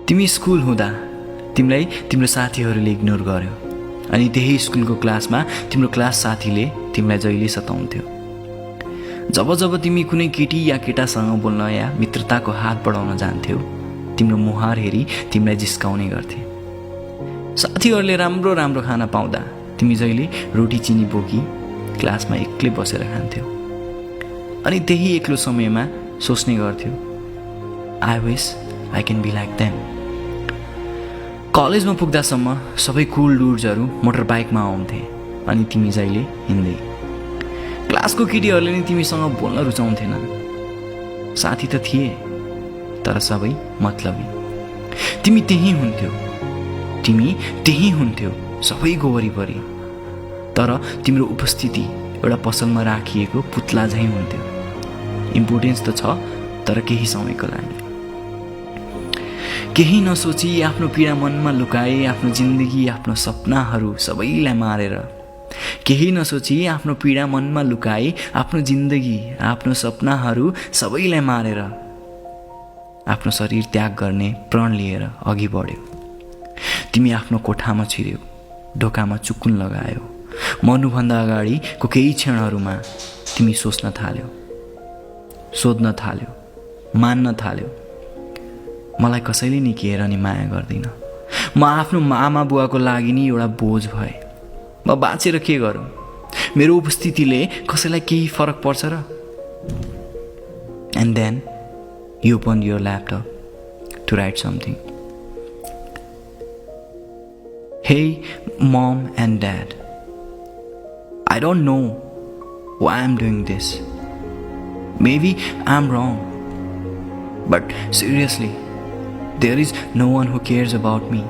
तिमी स्कुल हुँदा तिमीलाई तिम्रो साथीहरूले इग्नोर गर्यो अनि त्यही स्कुलको क्लासमा तिम्रो क्लास साथीले तिमीलाई जहिले सताउँथ्यो। जब जब तिमी कुनै केटी या केटासँग बोल्न या मित्रताको हात बढाउन जान्थ्यौ तिम्रो मुहार हेरी तिमीलाई जिस्काउने गर्थे। साथीहरूले राम्रो राम्रो खाना पाउँदा तिमी जहिले रोटी चिनी बोकी क्लासमा एक्लै बसेर खान्थ्यौ अनि त्यही एक्लो समयमा सोच्ने गर्थ्यौ, I wish I can be like them. कलेजमा पुग्दासम्म सबै कुल डुड्सहरू मोटर बाइकमा आउँथे अनि तिमी जहिले हिँड्दै। क्लासको केटीहरूले नि तिमीसँग बोल्न रुचाउँथेनन्। साथी त थिए तर सबै मतलबी। तिमी त्यही हुन्थ्यौ सबैको वरिपरि, तर तिम्रो उपस्थिति एउटा पसलमा राखिएको पुतला झैँ हुन्थ्यो। इम्पोर्टेन्स त छ तर केही समयको लागि। केही नसोची आफ्नो पीडा मनमा लुकाए आफ्नो जिन्दगी आफ्नो सपनाहरू सबैलाई मारेर, केही नसोची आफ्नो पीडा मनमा लुकाए आफ्नो जिन्दगी आफ्नो सपनाहरू सबैलाई मारेर आफ्नो शरीर त्याग गर्ने प्रण लिएर अघि बढ्यो। तिमी आफ्नो कोठामा छिर्यौ, ढोकामा चुकुन लगायो। मर्नुभन्दा अगाडिको केही क्षणहरूमा तिमी सोच्न थाल्यौ, सोध्न थाल्यौ, मान्न थाल्यौ, मलाई कसैले नि केयर अनि माया गर्दैन। म आफ्नो आमा बुवाको लागि नि एउटा बोझ भए। म बाँचेर के गरौँ? मेरो उपस्थितिले कसैलाई केही फरक पर्छ र? And then you opened your laptop to write something. Hey mom and dad, I don't know why I'm doing this. Maybe I'm wrong, but seriously, there is no one who cares about me.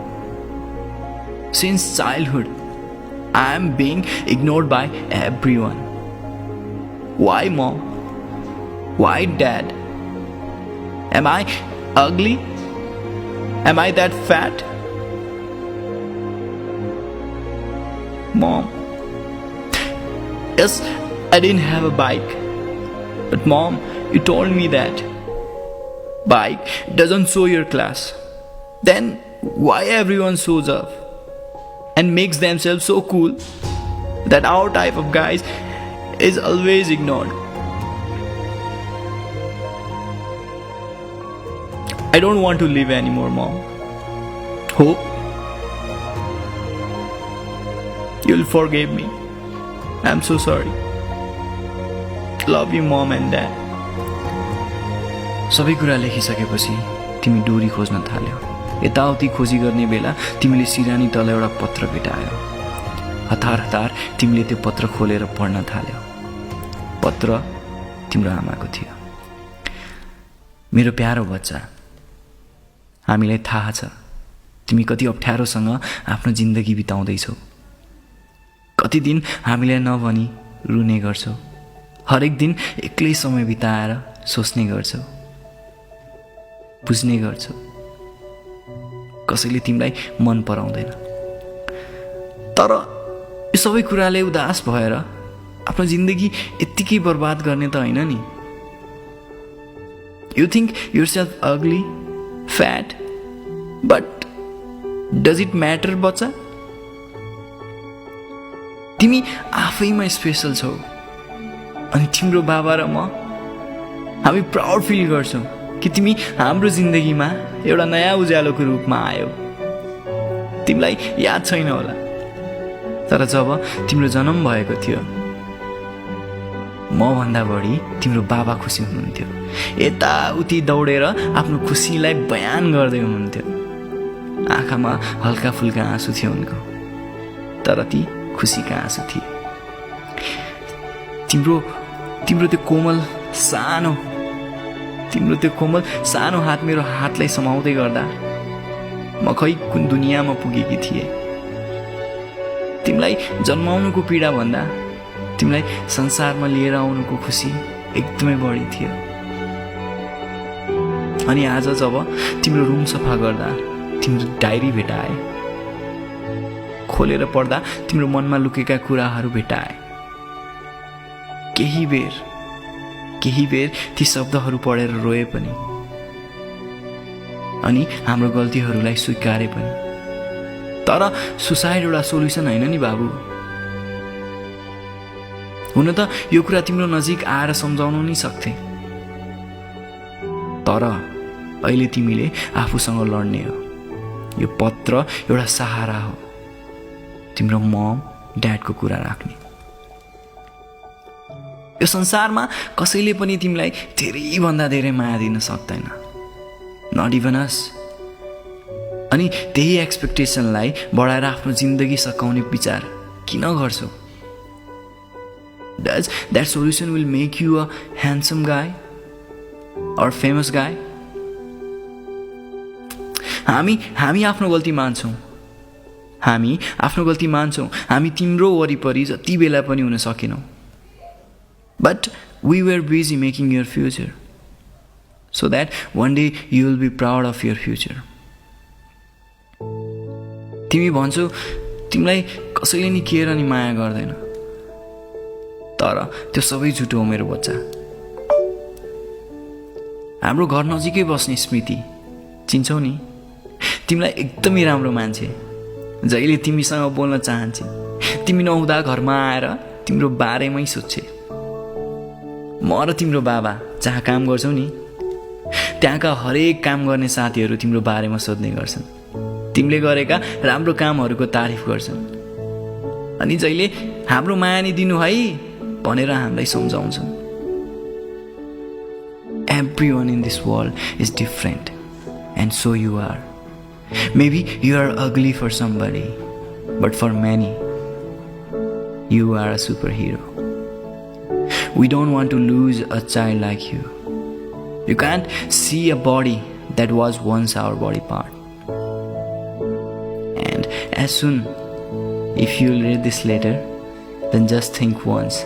Since childhood, I am being ignored by everyone. Why mom? Why dad? Am I ugly? Am I that fat? Mom, yes, I didn't have a bike. But mom, you told me that bike doesn't show your class. Then why everyone shows up and makes themselves so cool that our type of guys is always ignored? I don't want to live anymore, mom. Hope you'll forgive me. I'm so sorry. Love you, mom and dad. सबै कुरा लेखिसकेपछि तिमी डोरी खोज्न थाल्यौ। यताउति खोजी गर्ने बेला तिमीले सिरानी तल एउटा पत्र भेटायौ। हतार हतार तिमीले त्यो पत्र खोलेर पढ्न थाल्यौ। पत्र तिम्रो आमाको थियो। मेरो प्यारो बच्चा, हामीलाई थाहा छ तिमी कति अप्ठ्यारोसँग आफ्नो जिन्दगी बिताउँदैछौ। कति दिन हामीलाई नभनी रुने गर्छौ। हरेक दिन एक्लै समय बिताएर सोच्ने गर्छौ, बुझ्ने गर्छौ। कसैले तिमीलाई मन पराउँदैन। तर यो सबै कुराले उदास भएर आफ्नो जिन्दगी यत्तिकै बर्बाद गर्ने त होइन नि। You think yourself ugly, fat, but does it matter, बच्चा? तिमी आफैमा स्पेशल छौ अनि तिम्रो बाबा र म हामी प्राउड फिल गर्छौँ कि तिमी हाम्रो जिन्दगीमा एउटा नयाँ उज्यालोको रूपमा आयौ। तिमीलाई याद छैन होला, तर जब तिम्रो जन्म भएको थियो म भन्दा बढी तिम्रो बाबा खुसी हुनुहुन्थ्यो। यताउति दौडेर आफ्नो खुसीलाई बयान गर्दै हुनुहुन्थ्यो। आँखामा हल्का फुल्का आँसु थियो उनको, तर ती खुसीका आँसु थिए। तिम्रो त्यो कोमल सानो हात मेरो हातलाई समाउँदै गर्दा म खै कुन दुनियाँमा पुगेकी थिएँ। तिमीलाई जन्माउनुको पीडा भन्दा तिमीलाई संसारमा लिएर आउनुको खुसी एकदमै बढी थियो। अनि आज जब तिम्रो रुम सफा गर्दा तिम्रो डायरी भेटाए, खोलेर पढ्दा तिम्रो मनमा लुकेका कुराहरू भेटाए। केही बेर ती शब्दहरू पढेर रोए पनि अनि हाम्रो गल्तीहरूलाई स्वीकारे पनि। तर सुसाइड एउटा सोल्युसन होइन नि बाबु। हुन त यो कुरा तिम्रो नजिक आएर सम्झाउन नि सक्थे, तर अहिले तिमीले आफूसँग लड्ने हो। यो पत्र एउटा सहारा हो, तिम्रो मम ड्याडको कुरा राख्ने। यो संसारमा कसैले पनि तिमीलाई धेरैभन्दा धेरै माया दिन सक्दैन, नट इभन अस। अनि त्यही एक्सपेक्टेसनलाई बढाएर आफ्नो जिन्दगी सकाउने विचार किन गर्छौ? Does that solution will make you a handsome guy or famous guy? हामी आफ्नो गल्ती मान्छौँ, हामी तिम्रो वरिपरि जति बेला पनि हुन सकेनौँ। But we were busy making your future so that one day you will be proud of your future. तिमी भन्छौ तिमीलाई कसैले नि केयर अनि माया गर्दैन, तर त्यो सबै झुटो हो मेरो बच्चा। हाम्रो घर नजिकै बस्ने स्मृति चिन्छौ नि? तिमीलाई एकदमै राम्रो मान्छे, जहिले तिमीसँग बोल्न चाहन्छे, तिमी नहुँदा घरमा आएर तिम्रो बारेमै सोध्छे। म र तिम्रो बाबा जहाँ काम गर्छौ नि, त्यहाँका हरेक काम गर्ने साथीहरू तिम्रो बारेमा सोध्ने गर्छन्, तिमीले गरेका राम्रो कामहरूको तारिफ गर्छन्, अनि जहिले हाम्रो माया नि दिनु है भनेर हामीलाई सम्झाउँछन्। Everyone in this world is different, and so you are. Maybe you are ugly for somebody, but for many, you are a superhero. We don't want to lose a child like you. You can't see a body that was once our body part. And as soon if you read this letter, then just think once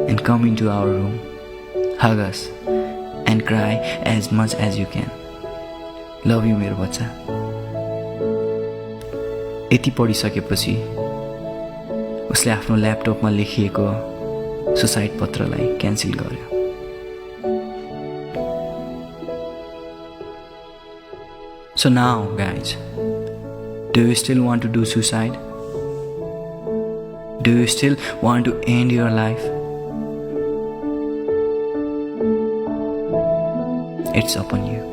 and come into our room, hug us and cry as much as you can. Love you मेरो बच्चा। यति पढिसकेपछि उसले आफ्नो ल्यापटपमा लेखिएको suicide पत्रलाई cancel गर्यो। So now guys, do you still want to do suicide? Do you still want to end your life? It's upon you.